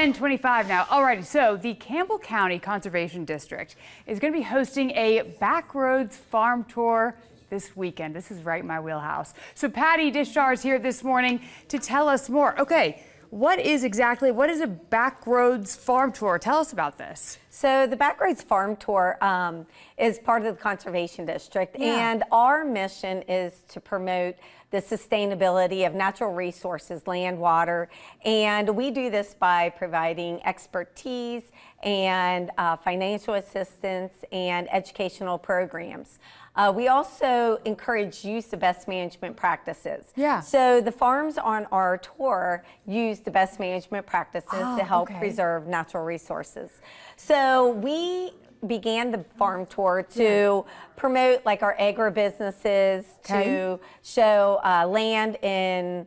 10:25 now. Alrighty, so the Campbell County Conservation District is going to be hosting a Backroads farm tour this weekend. This is right in my wheelhouse. So Patty Dishar is here this morning to tell us more. Okay, what is a Backroads farm tour? Tell us about this. So the Backroads farm tour is part of the Conservation District, and our mission is to promote the sustainability of natural resources, land, water, and we do this by providing expertise and financial assistance and educational programs. We also encourage use of best management practices. So the farms on our tour use the best management practices to help preserve natural resources. So we began the farm tour to promote like our agribusinesses, to show land in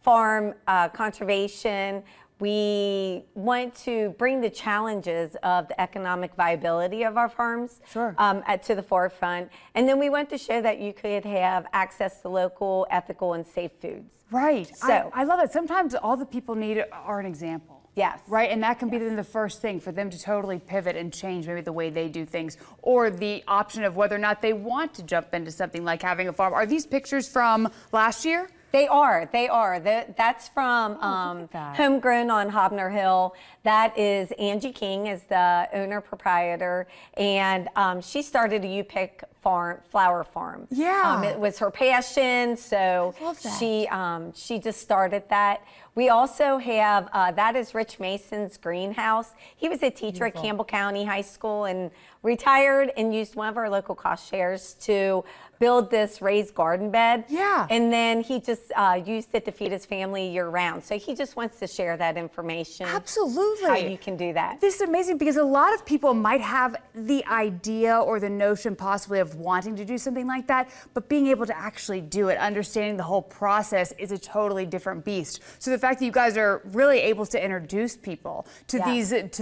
farm conservation. We want to bring the challenges of the economic viability of our farms to the forefront. And then we want to show that you could have access to local, ethical, and safe foods. Right. So I love it. Sometimes all the people need are an example. Yes. Right, and that can be then the first thing for them to totally pivot and change maybe the way they do things, or the option of whether or not they want to jump into something like having a farm. Are these pictures from last year? They are. That's from Homegrown on Hobner Hill. That is Angie King, is the owner proprietor, and she started a U-Pick flower farm. It was her passion, so she just started that. We also have, that is Rich Mason's greenhouse. He was a teacher at Campbell County High School and retired, and used one of our local cost shares to build this raised garden bed. And then he just used it to feed his family year round. So he just wants to share that information. Absolutely. How you can do that. This is amazing because a lot of people might have the idea or the notion possibly of wanting to do something like that, but being able to actually do it, understanding the whole process, is a totally different beast. So the fact that you guys are really able to introduce people to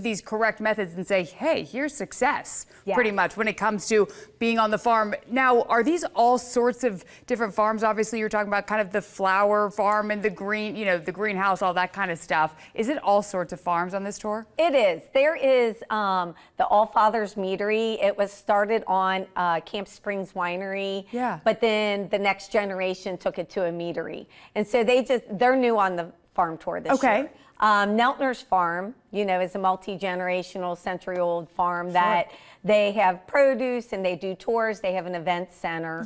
these correct methods and say, hey, here's success, pretty much, when it comes to being on the farm. Now, are these all sorts of different farms? Obviously, you're talking about kind of the flower farm and the green, the greenhouse, all that kind of stuff. Is it all sorts of farms on this tour? It is. There is the All Fathers Meadery. It was started on Camp Springs Winery, but then the next generation took it to a meadery. And so they're new on the farm tour this year. Neltner's Farm, is a multi-generational, century-old farm that they have produce and they do tours. They have an event center.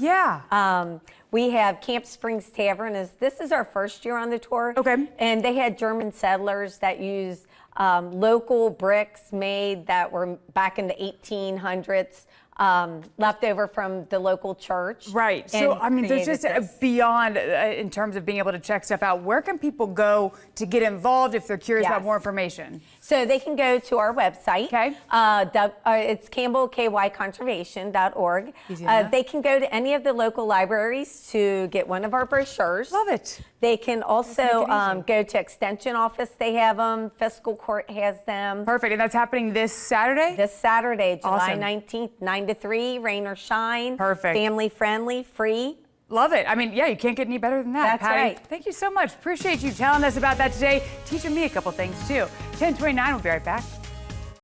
We have Camp Springs Tavern. This is our first year on the tour. And they had German settlers that used local bricks made that were back in the 1800s. Left over from the local church. So, I mean, there's just beyond in terms of being able to check stuff out. Where can people go to get involved if they're curious about more information? So they can go to our website. It's campbellkyconservation.org. They can go to any of the local libraries to get one of our brochures. Love it. They can also go to Extension Office. They have them. Fiscal Court has them. Perfect. And that's happening this Saturday? This Saturday, July 19th, 9 to 3, rain or shine. Family friendly, free. Love it. I mean, you can't get any better than that. That's right. Thank you so much. Appreciate you telling us about that today. Teaching me a couple things too. 10:29, we'll be right back.